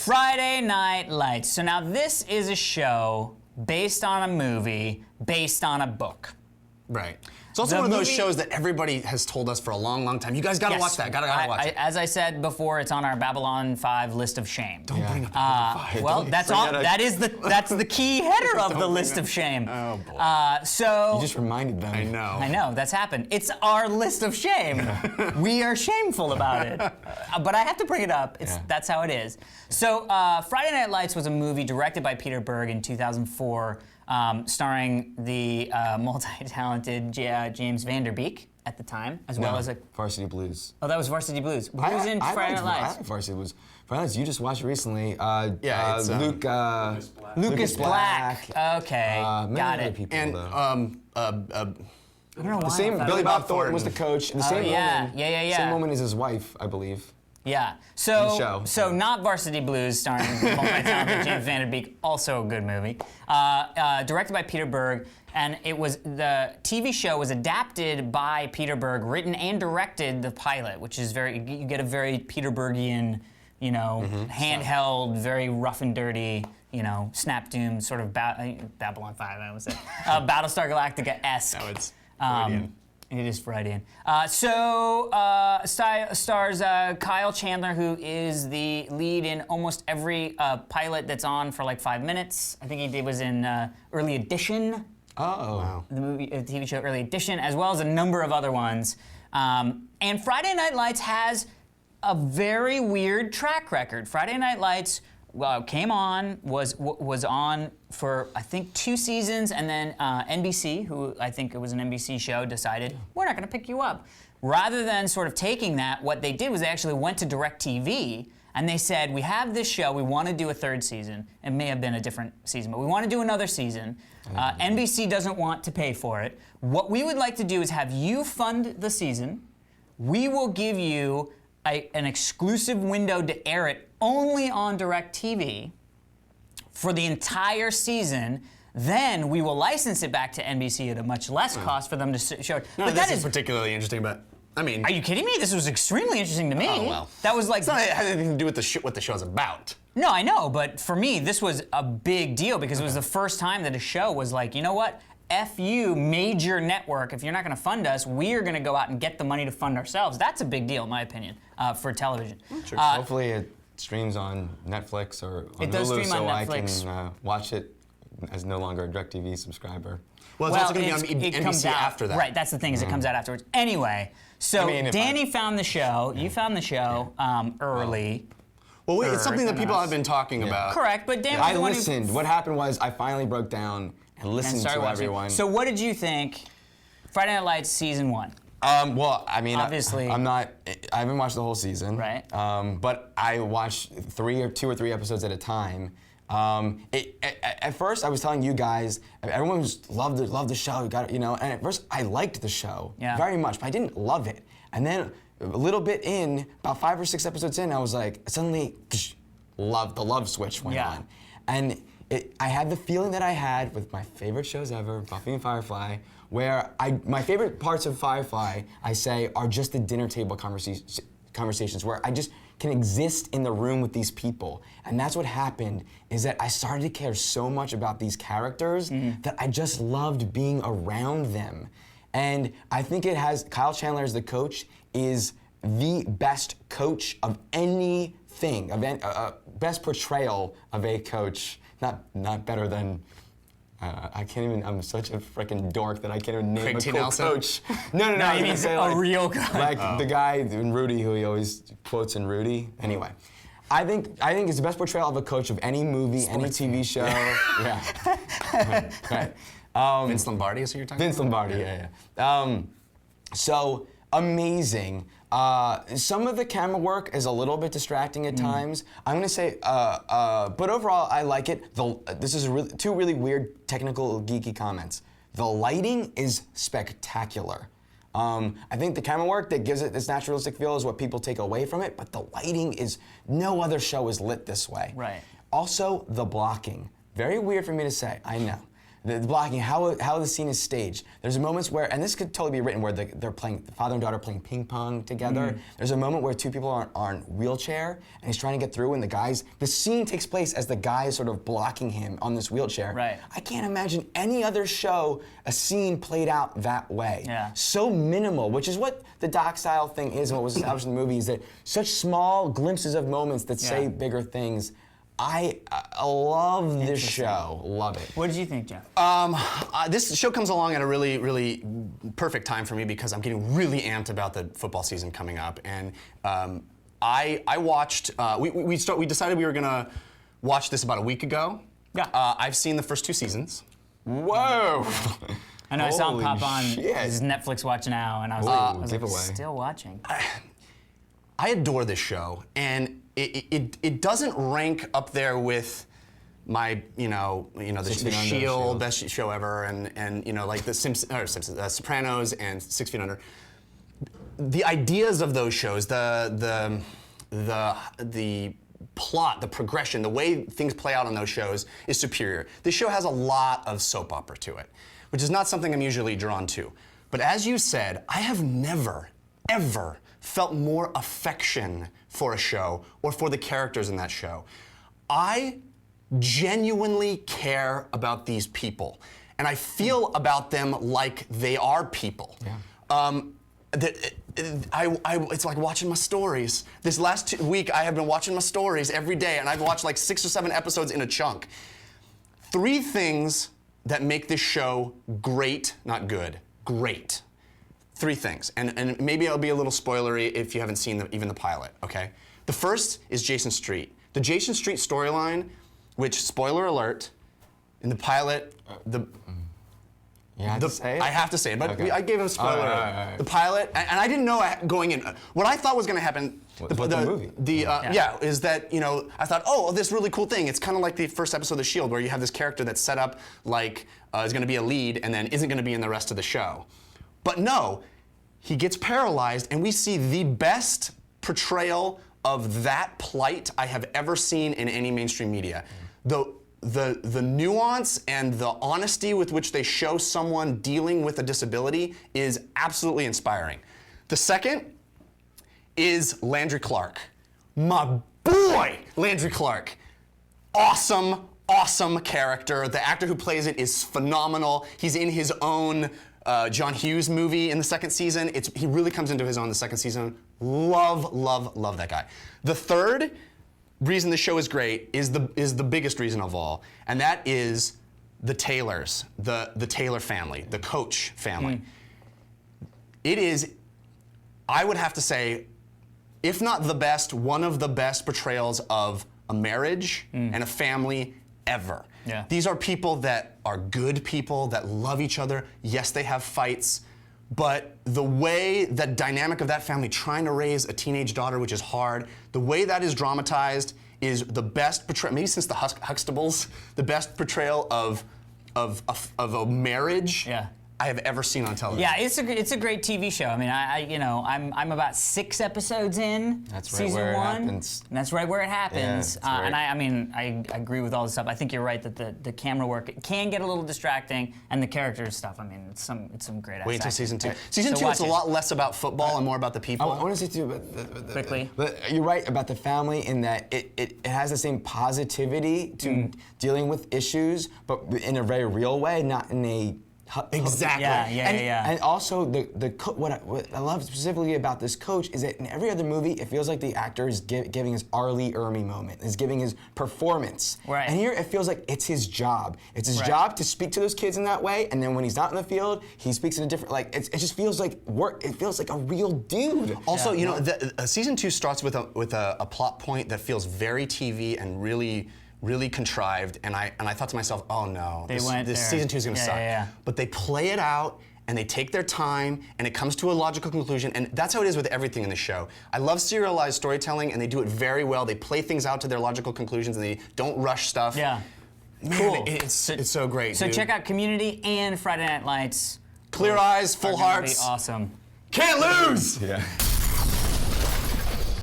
Friday Night Lights. So now this is a show based on a movie, based on a book. Right. It's also one of those shows that everybody has told us for a long, long time. You guys gotta watch that. Gotta watch it. As I said before, it's on our Babylon 5 list of shame. Don't bring up Babylon 5. Well, that's the key header of the list of shame. Oh boy. So You just reminded them. I know, that's happened. It's our list of shame. We are shameful about it. But I have to bring it up. That's how it is. So Friday Night Lights was a movie directed by Peter Berg in 2004, starring the multi-talented James Van Der Beek at the time, as well as a... Varsity Blues. Oh, that was Varsity Blues. Who was in Friday Night Lights? I like Varsity Blues. Friday Night Lights, you just watched it recently. It's Lucas Black. Okay, got it. People, and I don't know why. the same Billy Bob Thornton was the coach. The same woman. Same woman as his wife, I believe. Yeah. So not Varsity Blues, starring multi-talented James Van Der Beek, also a good movie. Directed by Peter Berg, and the TV show was adapted by Peter Berg, written and directed the pilot, which is you get a very Peter Bergian, handheld, very rough and dirty, Snap Doom sort of Babylon 5, I would say, Battlestar Galactica-esque. No, it's Freudian. It is Freudian. Stars Kyle Chandler, who is the lead in almost every pilot that's on for like 5 minutes. I think he was in Early Edition. Oh. Wow. The TV show Early Edition, as well as a number of other ones. And Friday Night Lights has a very weird track record. Friday Night Lights came on, was on for I think 2 seasons, and then NBC, who I think it was an NBC show, decided we're not going to pick you up. Rather than sort of taking that, what they did was they actually went to DirecTV and they said, we have this show, we want to do a 3rd season. It may have been a different season, but we want to do another season. NBC doesn't want to pay for it. What we would like to do is have you fund the season. We will give you an exclusive window to air it only on DirecTV for the entire season. Then we will license it back to NBC at a much less cost for them to show it. No, but this is particularly interesting, but I mean... Are you kidding me? This was extremely interesting to me. Oh, well. That was like... It's not, it has anything to do with what the show's about. No, I know, but for me, this was a big deal because it was the first time that a show was like, you know what? F you, major network. If you're not going to fund us, we are going to go out and get the money to fund ourselves. That's a big deal, in my opinion, for television. Sure. Hopefully it streams on Netflix or on it does Hulu, stream on so Netflix. I can watch it as no longer a DirecTV subscriber. Well, it's also going to be on NBC after that. Right, that's the thing, is it comes out afterwards. Anyway, so Danny found the show. You found the show early. Well, wait, it's something that people have been talking about. Correct, but Dan was I the one listened. What happened was I finally broke down and listened to everyone. So what did you think? Friday Night Lights season 1. Well, I mean, obviously, I haven't watched the whole season. Right. But I watched 2 or 3 episodes at a time. At first, I was telling you guys, everyone loved the show. And at first, I liked the show very much, but I didn't love it. And then a little bit in, about 5 or 6 episodes in, I was like, suddenly, the love switch went on. And I had the feeling that I had with my favorite shows ever, Buffy and Firefly, where my favorite parts of Firefly, I say, are just the dinner table conversations where I just can exist in the room with these people. And that's what happened, is that I started to care so much about these characters that I just loved being around them. And I think Kyle Chandler as the coach is the best coach of anything, best portrayal of a coach. Not better than, I can't even, I'm such a freaking dork that I can't even name a cool coach. No, you mean a real guy. Like the guy in Rudy who he always quotes in Rudy. Anyway, I think it's the best portrayal of a coach of any movie, any TV show. Right. Vince Lombardi is who you're talking about? Vince Lombardi, yeah. So amazing. Some of the camera work is a little bit distracting at times. I'm gonna say, but overall I like it. This is two really weird technical geeky comments. The lighting is spectacular. I think the camera work that gives it this naturalistic feel is what people take away from it, but the lighting is, no other show is lit this way. Right. Also, the blocking. Very weird for me to say, I know. the blocking, how the scene is staged. There's moments where, and this could totally be written where they're playing, the father and daughter playing ping pong together. There's a moment where two people are on wheelchair, and he's trying to get through, and the scene takes place as the guy is sort of blocking him on this wheelchair. Right. I can't imagine any other show, a scene played out that way. Yeah. So minimal, which is what the doc-style thing is, and what was established in the movie, is that such small glimpses of moments that say bigger things. I love this show. Love it. What did you think, Jeff? This show comes along at a really, really perfect time for me because I'm getting really amped about the football season coming up, and I watched. We decided we were gonna watch this about a week ago. Yeah. I've seen the first 2 seasons. Whoa! I know I saw him Holy pop on shit. his Netflix watch now, and I was like, still watching. I adore this show, and it doesn't rank up there with my, the Shield, best show ever, and like the Sopranos and 6 Feet Under. The ideas of those shows, the plot, the progression, the way things play out on those shows is superior. This show has a lot of soap opera to it, which is not something I'm usually drawn to. But as you said, I have never, ever felt more affection for a show or for the characters in that show. I genuinely care about these people, and I feel about them like they are people. Yeah. It's like watching my stories. This last week, I have been watching my stories every day, and I've watched like 6 or 7 episodes in a chunk. 3 things that make this show great, not good, great. 3 things, and maybe I'll be a little spoilery if you haven't seen even the pilot, okay? The first is Jason Street. The Jason Street storyline, which, spoiler alert, in the pilot, You have to say it? I have to say it, but Okay. I gave a spoiler. All right. The pilot, and I didn't know going in. What I thought was going to happen, the movie? Is that, I thought, oh, this really cool thing. It's kind of like the first episode of The Shield, where you have this character that's set up like is going to be a lead and then isn't going to be in the rest of the show. But no, he gets paralyzed, and we see the best portrayal of that plight I have ever seen in any mainstream media. The nuance and the honesty with which they show someone dealing with a disability is absolutely inspiring. The second is Landry Clark. My boy, Landry Clark. Awesome, awesome character. The actor who plays it is phenomenal. He's in his own John Hughes movie in the 2nd season. He really comes into his own in the 2nd season. Love, love, love that guy. The third reason the show is great is the biggest reason of all, and that is the Taylors, the Taylor family, the Coach family. It is, I would have to say, if not the best, one of the best portrayals of a marriage and a family ever. Yeah. These are people that are good people that love each other. Yes, they have fights, but the way that dynamic of that family trying to raise a teenage daughter, which is hard, the way that is dramatized is the best portrayal, maybe since the Huxtables, the best portrayal of a marriage I have ever seen on television. Yeah, it's a great TV show. I mean, I'm about 6 episodes in. That's right season where it 1. happens. And that's right where it happens. Yeah, and I agree with all this stuff. I think you're right that the camera work can get a little distracting, and the characters stuff. I mean, it's some great. Wait until season 2. Season So 2, it's a watch it. lot less about football and more about the people. I want to say too, Quickly. but you're right about the family in that it has the same positivity to dealing with issues, but in a very real way, not in a Exactly. And also, what I love specifically about this coach is that in every other movie, it feels like the actor is giving his Arlie Ermy moment, is giving his performance. Right. And here, it feels like it's his job. It's his job to speak to those kids in that way, and then when he's not in the field, he speaks in a different, it just feels like work. It feels like a real dude. Also, season 2 starts with a plot point that feels very TV and really contrived, and I thought to myself, oh no, this season 2 is going to suck. But they play it out, and they take their time, and it comes to a logical conclusion, and that's how it is with everything in the show. I love serialized storytelling, and they do it very well. They play things out to their logical conclusions, and they don't rush stuff. Yeah. Man, Cool. It's so great, So dude. check out Community and Friday Night Lights. Clear eyes, full Are gonna be hearts. awesome. Can't lose! Yeah.